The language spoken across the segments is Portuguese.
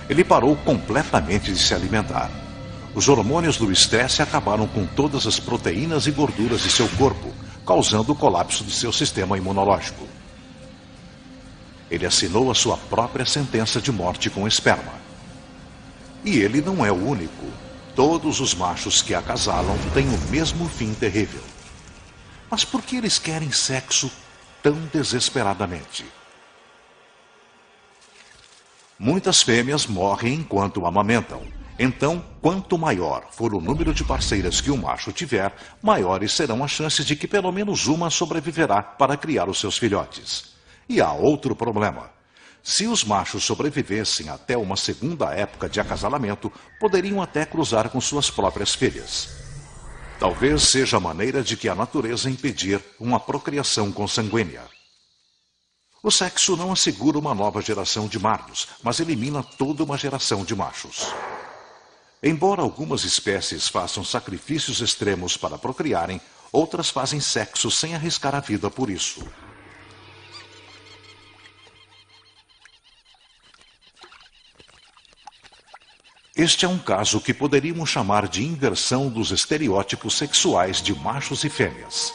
Ele parou completamente de se alimentar. Os hormônios do estresse acabaram com todas as proteínas e gorduras de seu corpo, causando o colapso de seu sistema imunológico. Ele assinou a sua própria sentença de morte com esperma. E ele não é o único. Todos os machos que acasalam têm o mesmo fim terrível. Mas por que eles querem sexo tão desesperadamente? Muitas fêmeas morrem enquanto amamentam. Então, quanto maior for o número de parceiras que o macho tiver, maiores serão as chances de que pelo menos uma sobreviverá para criar os seus filhotes. E há outro problema. Se os machos sobrevivessem até uma segunda época de acasalamento, poderiam até cruzar com suas próprias filhas. Talvez seja a maneira de que a natureza impedir uma procriação consanguínea. O sexo não assegura uma nova geração de mardos, mas elimina toda uma geração de machos. Embora algumas espécies façam sacrifícios extremos para procriarem, outras fazem sexo sem arriscar a vida por isso. Este é um caso que poderíamos chamar de inversão dos estereótipos sexuais de machos e fêmeas.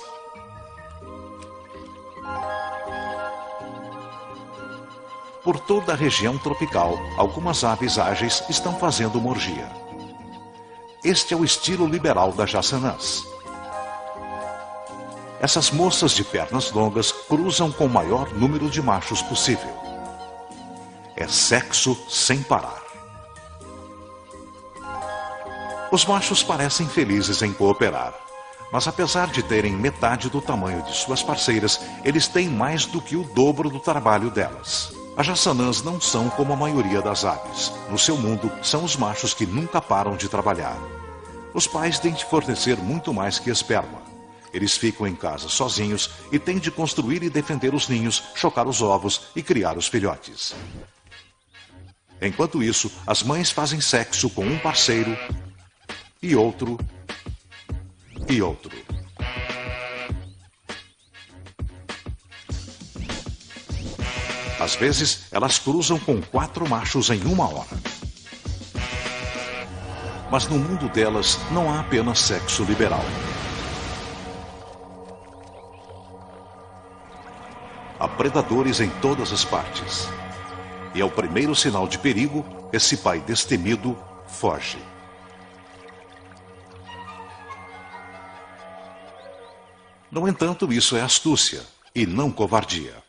Por toda a região tropical, algumas aves ágeis estão fazendo uma orgia. Este é o estilo liberal das jassanãs. Essas moças de pernas longas cruzam com o maior número de machos possível. É sexo sem parar. Os machos parecem felizes em cooperar, mas apesar de terem metade do tamanho de suas parceiras, eles têm mais do que o dobro do trabalho delas. As jassanãs não são como a maioria das aves. No seu mundo, são os machos que nunca param de trabalhar. Os pais têm de fornecer muito mais que esperma. Eles ficam em casa sozinhos e têm de construir e defender os ninhos, chocar os ovos e criar os filhotes. Enquanto isso, as mães fazem sexo com um parceiro e outro e outro. Às vezes, elas cruzam com 4 machos em uma hora. Mas no mundo delas não há apenas sexo liberal. Há predadores em todas as partes. E ao primeiro sinal de perigo, esse pai destemido foge. No entanto, isso é astúcia e não covardia.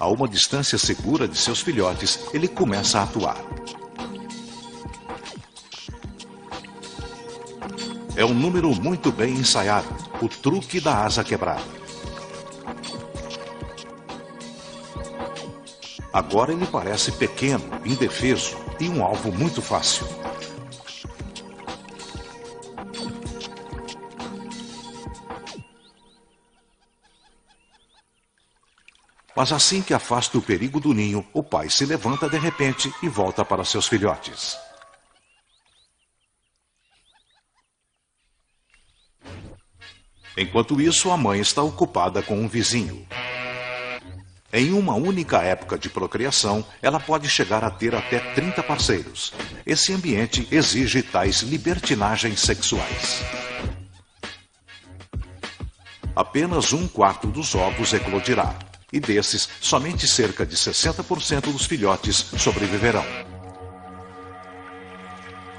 A uma distância segura de seus filhotes, ele começa a atuar. É um número muito bem ensaiado, o truque da asa quebrada. Agora ele parece pequeno, indefeso e um alvo muito fácil. Mas assim que afasta o perigo do ninho, o pai se levanta de repente e volta para seus filhotes. Enquanto isso, a mãe está ocupada com um vizinho. Em uma única época de procriação, ela pode chegar a ter até 30 parceiros. Esse ambiente exige tais libertinagens sexuais. Apenas 1/4 dos ovos eclodirá. E desses, somente cerca de 60% dos filhotes sobreviverão.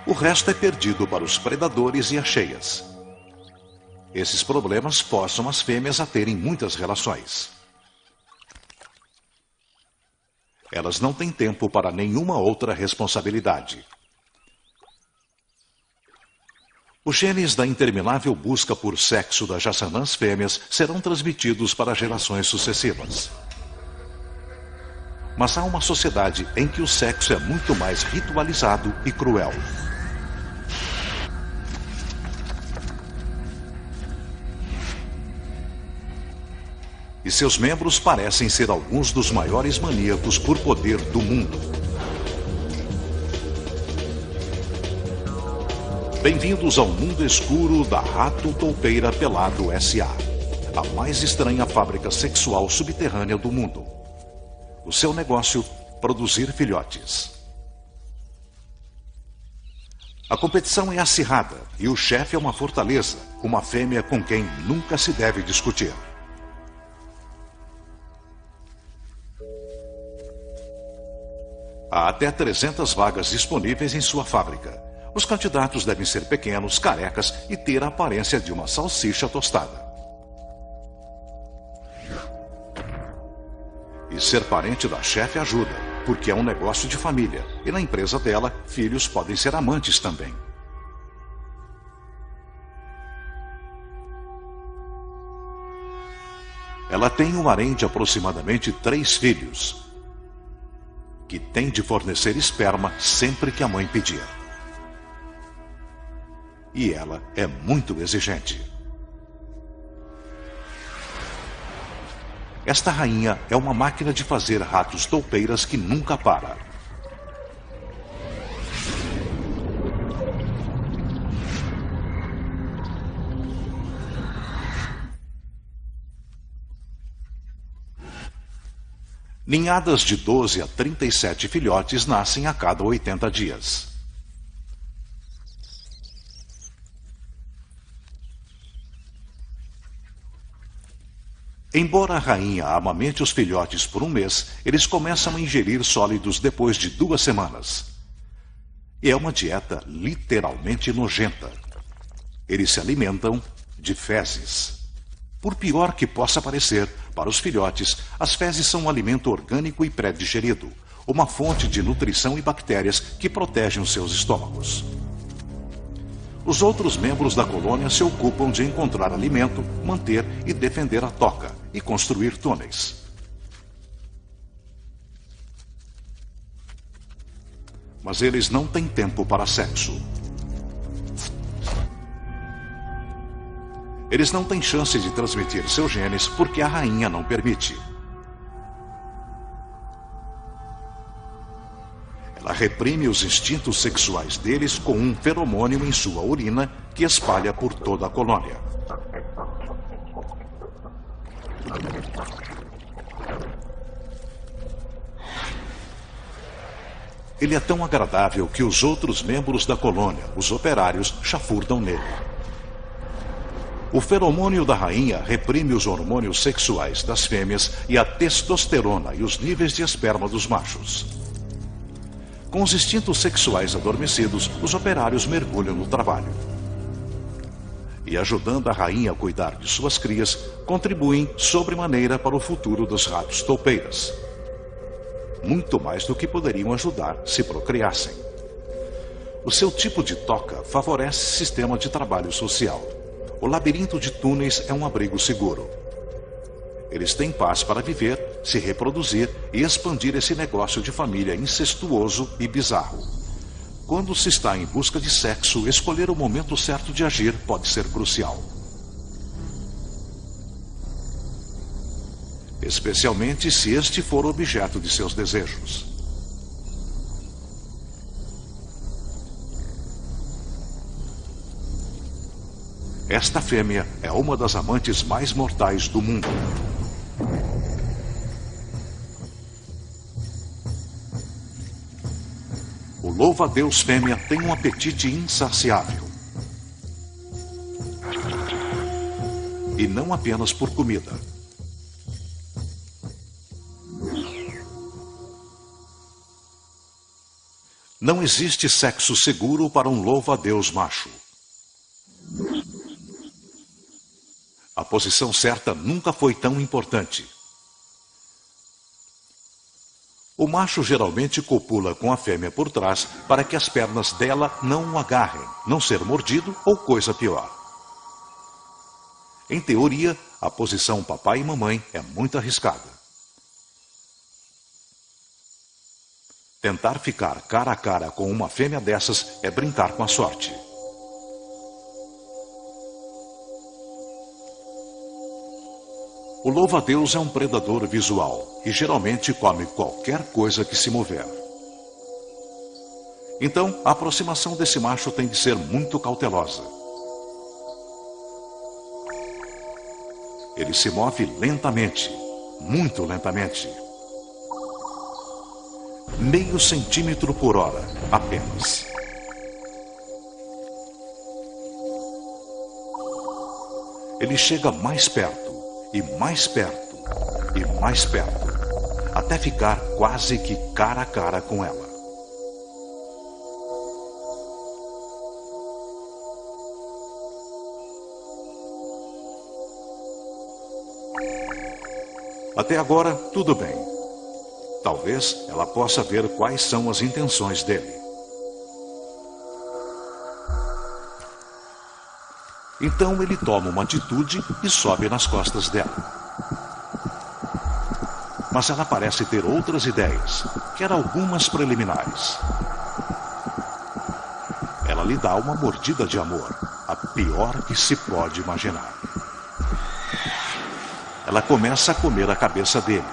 O resto é perdido para os predadores e as cheias. Esses problemas forçam as fêmeas a terem muitas relações. Elas não têm tempo para nenhuma outra responsabilidade. Os genes da interminável busca por sexo das jassanãs fêmeas serão transmitidos para gerações sucessivas. Mas há uma sociedade em que o sexo é muito mais ritualizado e cruel. E seus membros parecem ser alguns dos maiores maníacos por poder do mundo. Bem-vindos ao mundo escuro da Rato Toupeira Pelado S.A., a mais estranha fábrica sexual subterrânea do mundo. O seu negócio, produzir filhotes. A competição é acirrada e o chefe é uma fortaleza, uma fêmea com quem nunca se deve discutir. Há até 300 vagas disponíveis em sua fábrica. Os candidatos devem ser pequenos, carecas e ter a aparência de uma salsicha tostada. E ser parente da chefe ajuda, porque é um negócio de família. E na empresa dela, filhos podem ser amantes também. Ela tem um harém de aproximadamente 3 filhos, que tem de fornecer esperma sempre que a mãe pedir. E ela é muito exigente. Esta rainha é uma máquina de fazer ratos toupeiras que nunca para. Ninhadas de 12 a 37 filhotes nascem a cada 80 dias. Embora a rainha amamente os filhotes por um mês, eles começam a ingerir sólidos depois de 2 semanas. E é uma dieta literalmente nojenta. Eles se alimentam de fezes. Por pior que possa parecer, para os filhotes, as fezes são um alimento orgânico e pré-digerido, uma fonte de nutrição e bactérias que protegem os seus estômagos. Os outros membros da colônia se ocupam de encontrar alimento, manter e defender a toca e construir túneis. Mas eles não têm tempo para sexo. Eles não têm chance de transmitir seus genes porque a rainha não permite. Ela reprime os instintos sexuais deles com um feromônio em sua urina que espalha por toda a colônia. Ele é tão agradável que os outros membros da colônia, os operários, chafurdam nele. O feromônio da rainha reprime os hormônios sexuais das fêmeas e a testosterona e os níveis de esperma dos machos. Com os instintos sexuais adormecidos, os operários mergulham no trabalho. E ajudando a rainha a cuidar de suas crias, contribuem sobremaneira para o futuro dos ratos toupeiras. Muito mais do que poderiam ajudar se procriassem. O seu tipo de toca favorece o sistema de trabalho social. O labirinto de túneis é um abrigo seguro. Eles têm paz para viver, se reproduzir e expandir esse negócio de família incestuoso e bizarro. Quando se está em busca de sexo, escolher o momento certo de agir pode ser crucial. Especialmente se este for objeto de seus desejos. Esta fêmea é uma das amantes mais mortais do mundo. O louva-a-Deus fêmea tem um apetite insaciável. E não apenas por comida. Não existe sexo seguro para um louva-a-Deus macho. A posição certa nunca foi tão importante. O macho geralmente copula com a fêmea por trás para que as pernas dela não o agarrem, não ser mordido ou coisa pior. Em teoria, a posição papai e mamãe é muito arriscada. Tentar ficar cara a cara com uma fêmea dessas é brincar com a sorte. O louva-a-Deus é um predador visual e geralmente come qualquer coisa que se mover. Então, a aproximação desse macho tem de ser muito cautelosa. Ele se move lentamente, muito lentamente. Meio centímetro por hora, apenas. Ele chega mais perto, e mais perto, e mais perto, até ficar quase que cara a cara com ela. Até agora, tudo bem. Talvez ela possa ver quais são as intenções dele. Então ele toma uma atitude e sobe nas costas dela. Mas ela parece ter outras ideias, quer algumas preliminares. Ela lhe dá uma mordida de amor, a pior que se pode imaginar. Ela começa a comer a cabeça dele.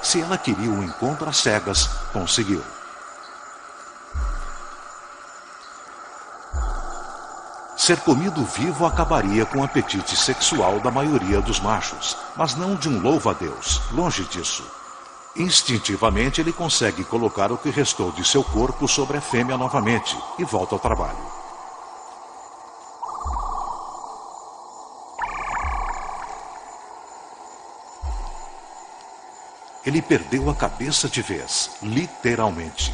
Se ela queria um encontro às cegas, conseguiu. Ser comido vivo acabaria com o apetite sexual da maioria dos machos, mas não de um louva-a-Deus, longe disso. Instintivamente ele consegue colocar o que restou de seu corpo sobre a fêmea novamente e volta ao trabalho. Ele perdeu a cabeça de vez, literalmente.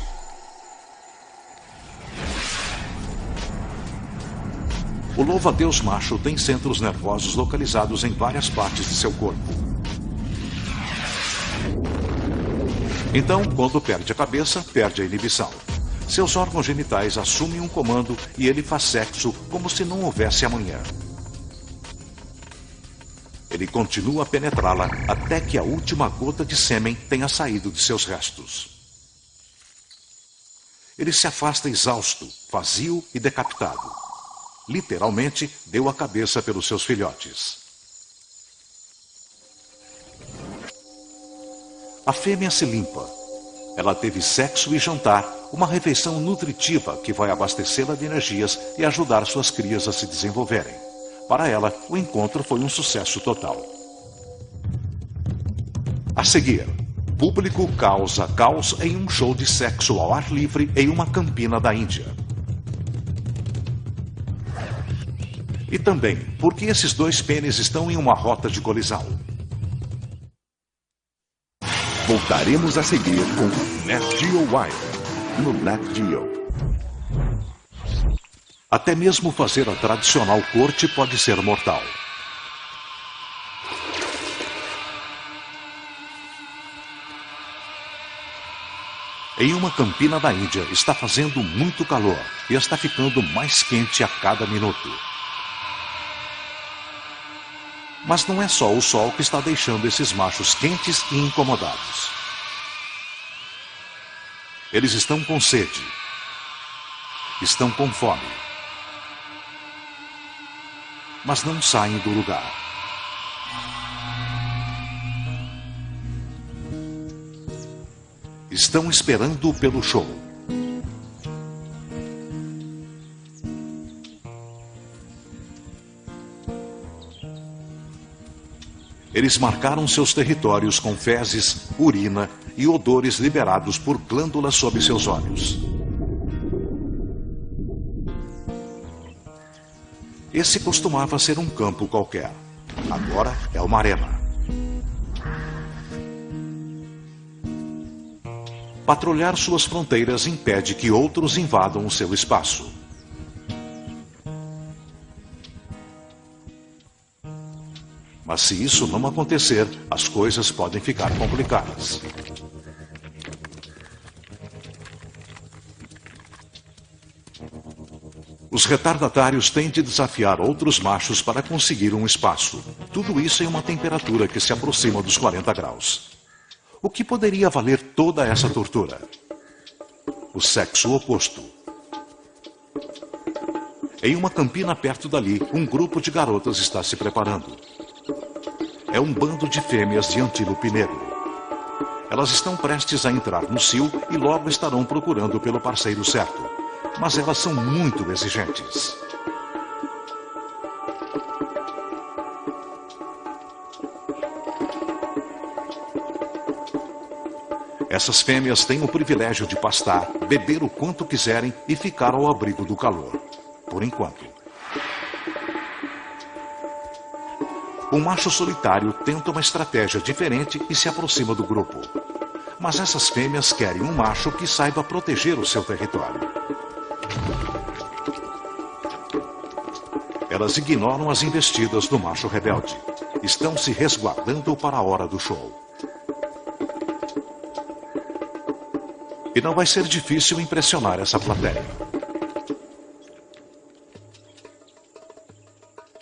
O louva-a-Deus macho tem centros nervosos localizados em várias partes de seu corpo. Então, quando perde a cabeça, perde a inibição. Seus órgãos genitais assumem um comando e ele faz sexo como se não houvesse amanhã. Ele continua a penetrá-la até que a última gota de sêmen tenha saído de seus restos. Ele se afasta exausto, vazio e decapitado. Literalmente, deu a cabeça pelos seus filhotes. A fêmea se limpa. Ela teve sexo e jantar, uma refeição nutritiva que vai abastecê-la de energias e ajudar suas crias a se desenvolverem. Para ela, o encontro foi um sucesso total. A seguir, público causa caos em um show de sexo ao ar livre em uma campina da Índia. E também, porque esses dois pênis estão em uma rota de colisão. Voltaremos a seguir com Nat Geo Wild, no Nat Geo. Até mesmo fazer a tradicional corte pode ser mortal. Em uma campina da Índia está fazendo muito calor e está ficando mais quente a cada minuto. Mas não é só o sol que está deixando esses machos quentes e incomodados. Eles estão com sede. Estão com fome. Mas não saem do lugar. Estão esperando pelo show. Eles marcaram seus territórios com fezes, urina e odores liberados por glândulas sob seus olhos. Esse costumava ser um campo qualquer. Agora é uma arena. Patrulhar suas fronteiras impede que outros invadam o seu espaço. Mas se isso não acontecer, as coisas podem ficar complicadas. Os retardatários têm de desafiar outros machos para conseguir um espaço. Tudo isso em uma temperatura que se aproxima dos 40 graus. O que poderia valer toda essa tortura? O sexo oposto. Em uma campina perto dali, um grupo de garotas está se preparando. É um bando de fêmeas de antílope negro. Elas estão prestes a entrar no cio e logo estarão procurando pelo parceiro certo. Mas elas são muito exigentes. Essas fêmeas têm o privilégio de pastar, beber o quanto quiserem e ficar ao abrigo do calor. Por enquanto. O macho solitário tenta uma estratégia diferente e se aproxima do grupo. Mas essas fêmeas querem um macho que saiba proteger o seu território. Elas ignoram as investidas do macho rebelde. Estão se resguardando para a hora do show. E não vai ser difícil impressionar essa plateia.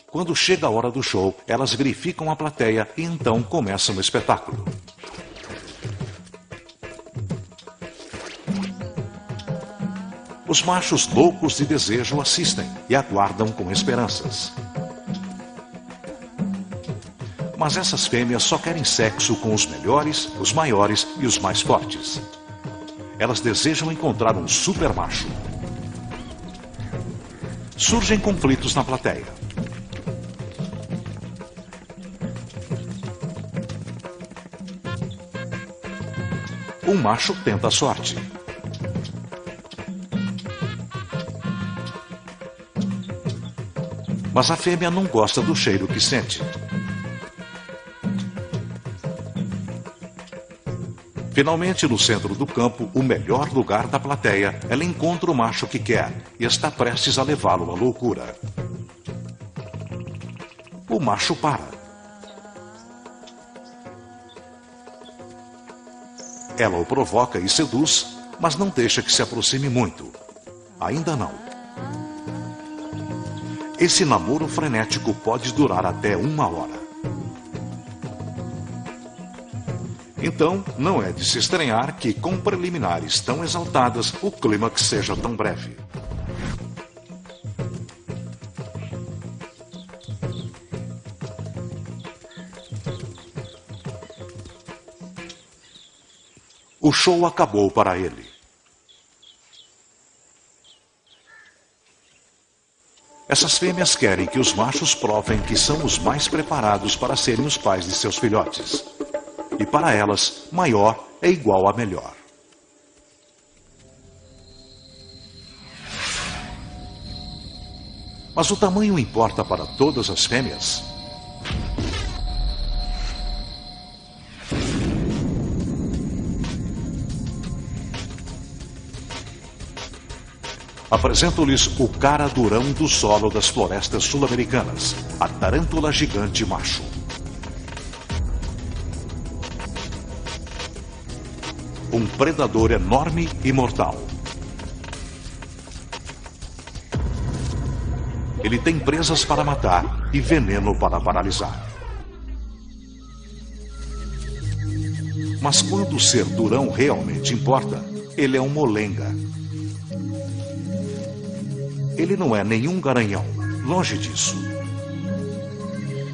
Quando chega a hora do show, elas verificam a plateia e então começam o espetáculo. Os machos loucos de desejo assistem e aguardam com esperanças. Mas essas fêmeas só querem sexo com os melhores, os maiores e os mais fortes. Elas desejam encontrar um super macho. Surgem conflitos na plateia. Um macho tenta a sorte. Mas a fêmea não gosta do cheiro que sente. Finalmente, no centro do campo, o melhor lugar da plateia, ela encontra o macho que quer e está prestes a levá-lo à loucura. O macho para. Ela o provoca e seduz, mas não deixa que se aproxime muito. Ainda não. Esse namoro frenético pode durar até 1 hora. Então, não é de se estranhar que, com preliminares tão exaltadas, o clímax seja tão breve. O show acabou para ele. Essas fêmeas querem que os machos provem que são os mais preparados para serem os pais de seus filhotes. E para elas, maior é igual a melhor. Mas o tamanho importa para todas as fêmeas? Apresento-lhes o cara durão do solo das florestas sul-americanas, a tarântula gigante macho. Um predador enorme e mortal. Ele tem presas para matar e veneno para paralisar. Mas quando o ser durão realmente importa, ele é um molenga. Ele não é nenhum garanhão, longe disso.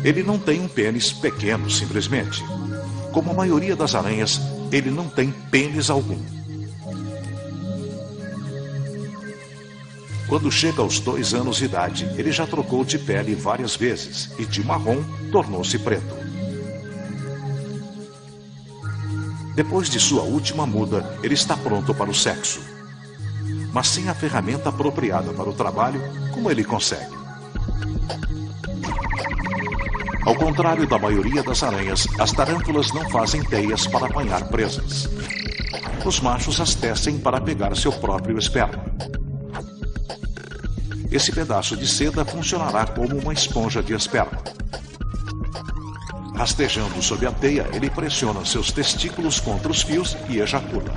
Ele não tem um pênis pequeno, simplesmente. Como a maioria das aranhas, ele não tem pênis algum. Quando chega aos 2 anos de idade, ele já trocou de pele várias vezes e de marrom tornou-se preto. Depois de sua última muda, ele está pronto para o sexo. Mas sem a ferramenta apropriada para o trabalho, como ele consegue? Ao contrário da maioria das aranhas, as tarântulas não fazem teias para apanhar presas. Os machos as tecem para pegar seu próprio esperma. Esse pedaço de seda funcionará como uma esponja de esperma. Rastejando sob a teia, ele pressiona seus testículos contra os fios e ejacula.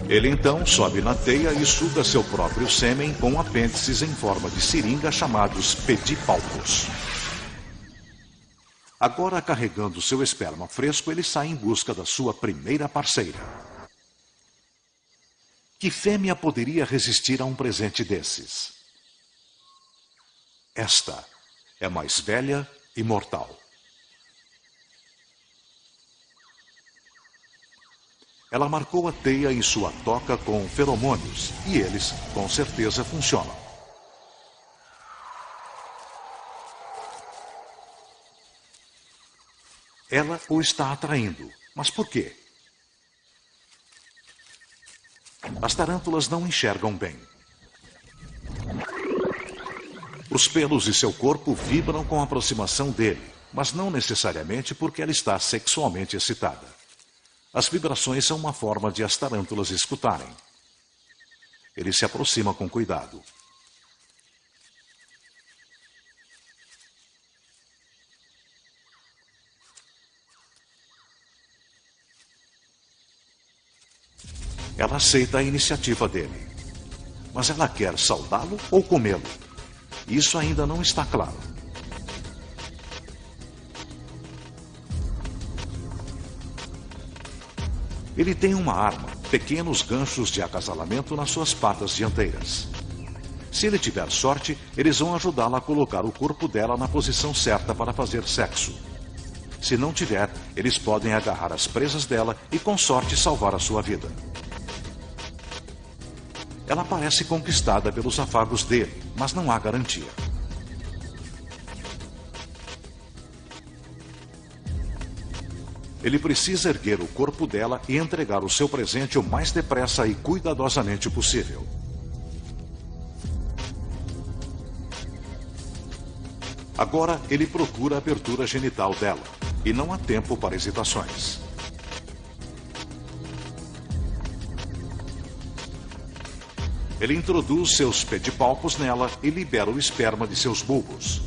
Ele então sobe na teia e suga seu próprio sêmen com apêndices em forma de seringa chamados pedipalpos. Agora, carregando seu esperma fresco, ele sai em busca da sua primeira parceira. Que fêmea poderia resistir a um presente desses? Esta é mais velha e mortal. Ela marcou a teia em sua toca com feromônios, e eles, com certeza, funcionam. Ela o está atraindo. Mas por quê? As tarântulas não enxergam bem. Os pelos de seu corpo vibram com a aproximação dele, mas não necessariamente porque ela está sexualmente excitada. As vibrações são uma forma de as tarântulas escutarem. Ele se aproxima com cuidado. Ela aceita a iniciativa dele. Mas ela quer saudá-lo ou comê-lo? Isso ainda não está claro. Ele tem uma arma, pequenos ganchos de acasalamento nas suas patas dianteiras. Se ele tiver sorte, eles vão ajudá-la a colocar o corpo dela na posição certa para fazer sexo. Se não tiver, eles podem agarrar as presas dela e, com sorte, salvar a sua vida. Ela parece conquistada pelos afagos dele, mas não há garantia. Ele precisa erguer o corpo dela e entregar o seu presente o mais depressa e cuidadosamente possível. Agora ele procura a abertura genital dela, e não há tempo para hesitações. Ele introduz seus pedipalpos nela e libera o esperma de seus bulbos.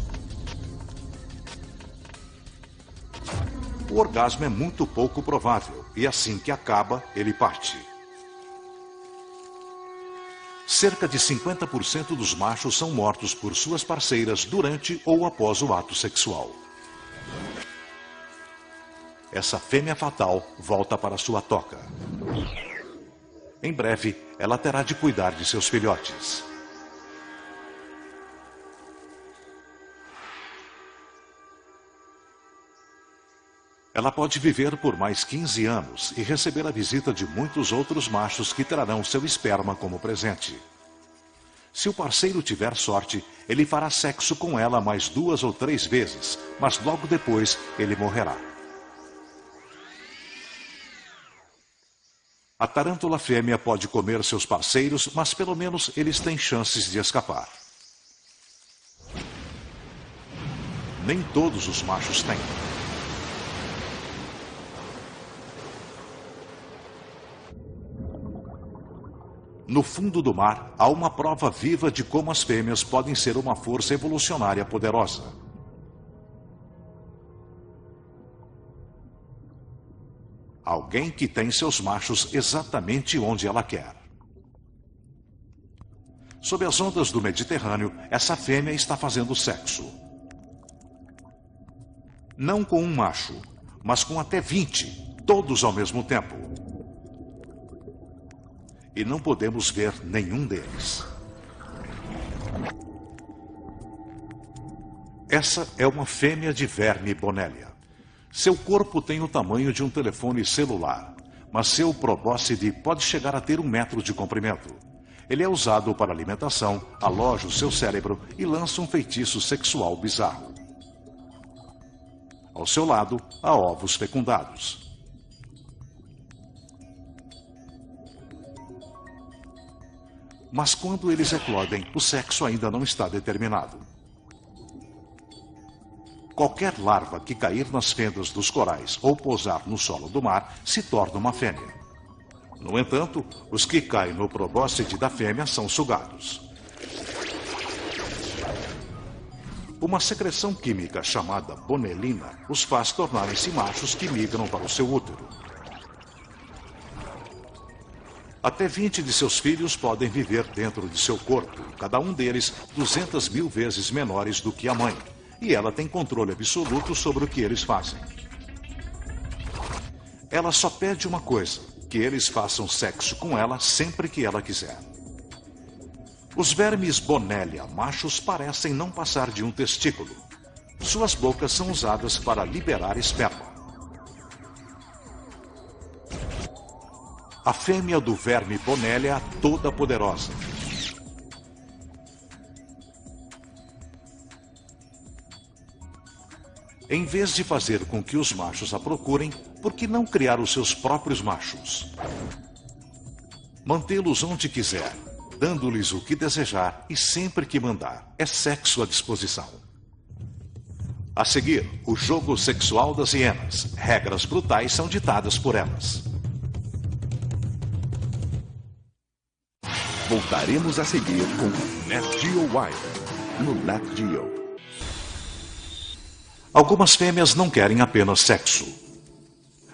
O orgasmo é muito pouco provável, e assim que acaba, ele parte. Cerca de 50% dos machos são mortos por suas parceiras durante ou após o ato sexual. Essa fêmea fatal volta para sua toca. Em breve, ela terá de cuidar de seus filhotes. Ela pode viver por mais 15 anos e receber a visita de muitos outros machos que trarão seu esperma como presente. Se o parceiro tiver sorte, ele fará sexo com ela mais 2 ou 3 vezes, mas logo depois ele morrerá. A tarântula fêmea pode comer seus parceiros, mas pelo menos eles têm chances de escapar. Nem todos os machos têm. No fundo do mar, há uma prova viva de como as fêmeas podem ser uma força evolucionária poderosa. Alguém que tem seus machos exatamente onde ela quer. Sob as ondas do Mediterrâneo, essa fêmea está fazendo sexo. Não com um macho, mas com até 20, todos ao mesmo tempo. E não podemos ver nenhum deles. Essa é uma fêmea de verme Bonellia. Seu corpo tem o tamanho de um telefone celular, mas seu probóscide pode chegar a ter 1 metro de comprimento. Ele é usado para alimentação, aloja o seu cérebro e lança um feitiço sexual bizarro. Ao seu lado, há ovos fecundados. Mas quando eles eclodem, o sexo ainda não está determinado. Qualquer larva que cair nas fendas dos corais ou pousar no solo do mar se torna uma fêmea. No entanto, os que caem no probóscide da fêmea são sugados. Uma secreção química chamada bonelina os faz tornarem-se machos que migram para o seu útero. Até 20 de seus filhos podem viver dentro de seu corpo, cada um deles 200.000 vezes menores do que a mãe, e ela tem controle absoluto sobre o que eles fazem. Ela só pede uma coisa, que eles façam sexo com ela sempre que ela quiser. Os vermes Bonellia machos parecem não passar de um testículo. Suas bocas são usadas para liberar esperma. A fêmea do verme Bonellia é toda poderosa. Em vez de fazer com que os machos a procurem, por que não criar os seus próprios machos? Mantê-los onde quiser, dando-lhes o que desejar e sempre que mandar. É sexo à disposição. A seguir, o jogo sexual das hienas. Regras brutais são ditadas por elas. Voltaremos a seguir com Nat Geo Wild, no Nat Geo. Algumas fêmeas não querem apenas sexo.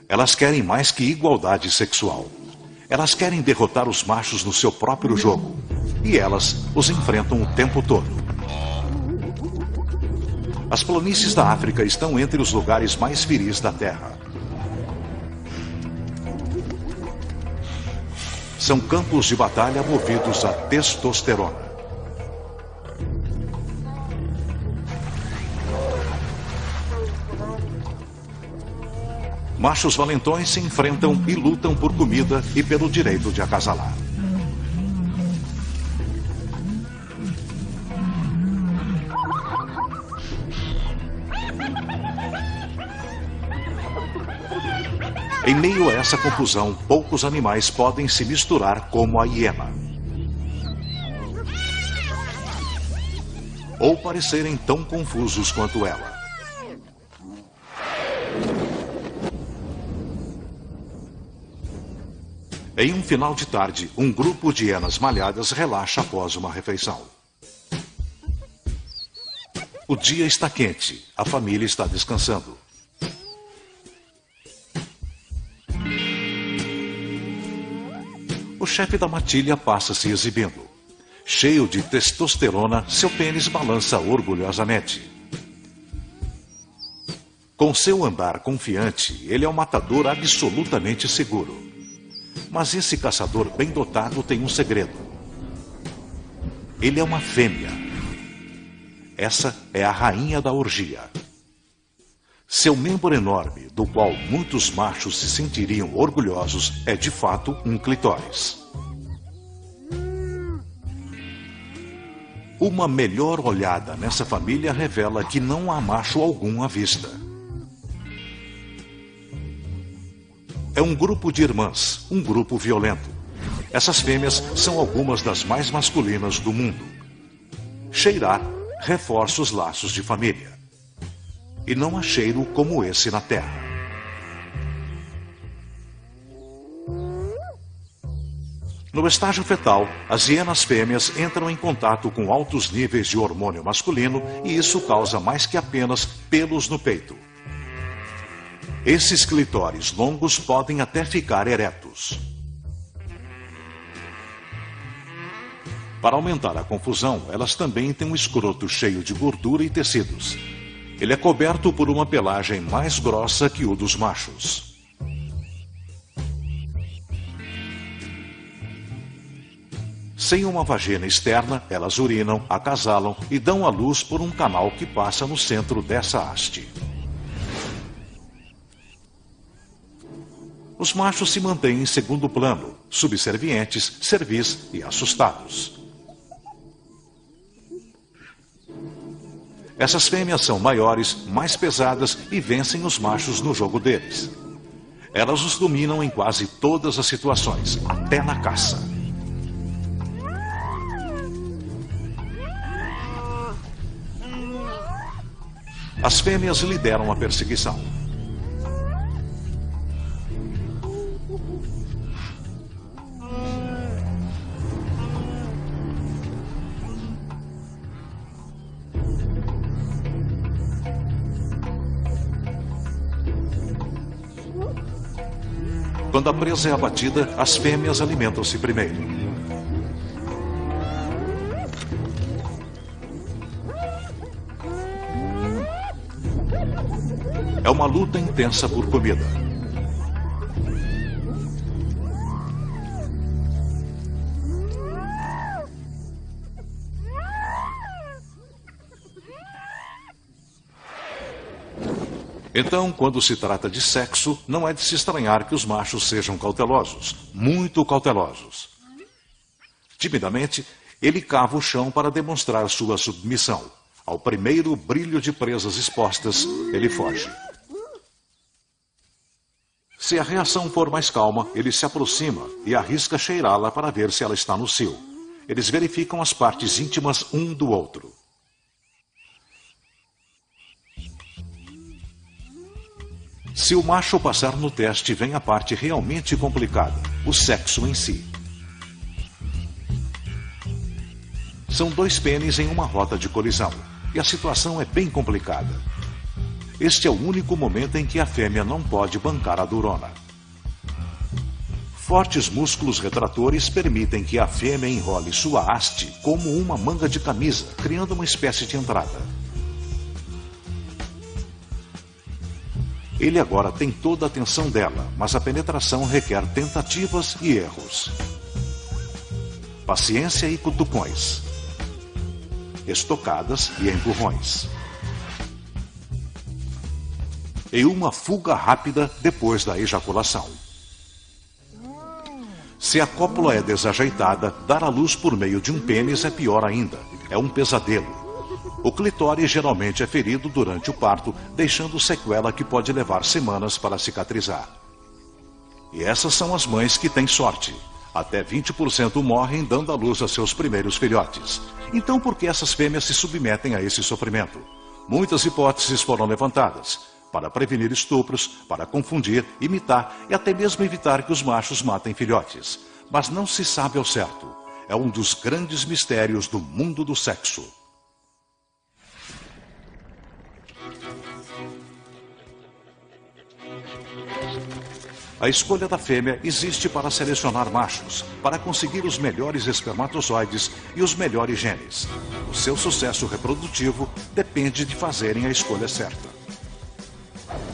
Elas querem mais que igualdade sexual. Elas querem derrotar os machos no seu próprio jogo. E elas os enfrentam o tempo todo. As planícies da África estão entre os lugares mais viris da Terra. São campos de batalha movidos a testosterona. Machos valentões se enfrentam e lutam por comida e pelo direito de acasalar. Em meio a essa confusão, poucos animais podem se misturar como a hiena. Ou parecerem tão confusos quanto ela. Em um final de tarde, um grupo de hienas malhadas relaxa após uma refeição. O dia está quente, a família está descansando. O chefe da matilha passa se exibindo. Cheio de testosterona, seu pênis balança orgulhosamente. Com seu andar confiante, ele é um matador absolutamente seguro. Mas esse caçador bem dotado tem um segredo. Ele é uma fêmea. Essa é a rainha da orgia. Seu membro enorme, do qual muitos machos se sentiriam orgulhosos, é de fato um clitóris. Uma melhor olhada nessa família revela que não há macho algum à vista. É um grupo de irmãs, um grupo violento. Essas fêmeas são algumas das mais masculinas do mundo. Cheirar reforça os laços de família. E não há cheiro como esse na Terra. No estágio fetal, as hienas fêmeas entram em contato com altos níveis de hormônio masculino e isso causa mais que apenas pelos no peito. Esses clitóris longos podem até ficar eretos. Para aumentar a confusão, elas também têm um escroto cheio de gordura e tecidos. Ele é coberto por uma pelagem mais grossa que o dos machos. Sem uma vagina externa, elas urinam, acasalam e dão à luz por um canal que passa no centro dessa haste. Os machos se mantêm em segundo plano, subservientes, servis e assustados. Essas fêmeas são maiores, mais pesadas e vencem os machos no jogo deles. Elas os dominam em quase todas as situações, até na caça. As fêmeas lideram a perseguição. Quando a presa é abatida, as fêmeas alimentam-se primeiro. É uma luta intensa por comida. Então, quando se trata de sexo, não é de se estranhar que os machos sejam cautelosos, muito cautelosos. Timidamente, ele cava o chão para demonstrar sua submissão. Ao primeiro brilho de presas expostas, ele foge. Se a reação for mais calma, ele se aproxima e arrisca cheirá-la para ver se ela está no cio. Eles verificam as partes íntimas um do outro. Se o macho passar no teste, vem a parte realmente complicada, o sexo em si. São dois pênis em uma rota de colisão, e a situação é bem complicada. Este é o único momento em que a fêmea não pode bancar a durona. Fortes músculos retratores permitem que a fêmea enrole sua haste como uma manga de camisa, criando uma espécie de entrada. Ele agora tem toda a atenção dela, mas a penetração requer tentativas e erros. Paciência e cutucões. Estocadas e empurrões. E uma fuga rápida depois da ejaculação. Se a cópula é desajeitada, dar à luz por meio de um pênis é pior ainda. É um pesadelo. O clitóris geralmente é ferido durante o parto, deixando sequela que pode levar semanas para cicatrizar. E essas são as mães que têm sorte. Até 20% morrem dando à luz a seus primeiros filhotes. Então por que essas fêmeas se submetem a esse sofrimento? Muitas hipóteses foram levantadas. Para prevenir estupros, para confundir, imitar e até mesmo evitar que os machos matem filhotes. Mas não se sabe ao certo. É um dos grandes mistérios do mundo do sexo. A escolha da fêmea existe para selecionar machos, para conseguir os melhores espermatozoides e os melhores genes. O seu sucesso reprodutivo depende de fazerem a escolha certa.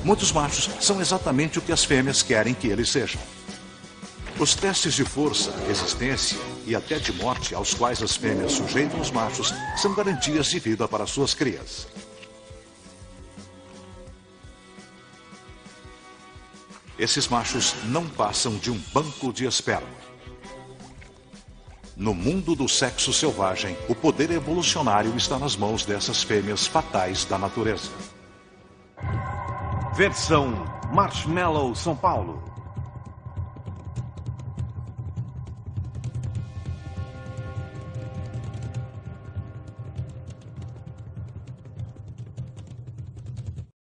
Muitos machos são exatamente o que as fêmeas querem que eles sejam. Os testes de força, resistência e até de morte aos quais as fêmeas sujeitam os machos são garantias de vida para suas crias. Esses machos não passam de um banco de esperma. No mundo do sexo selvagem, o poder evolucionário está nas mãos dessas fêmeas fatais da natureza. Versão Marshmallow São Paulo.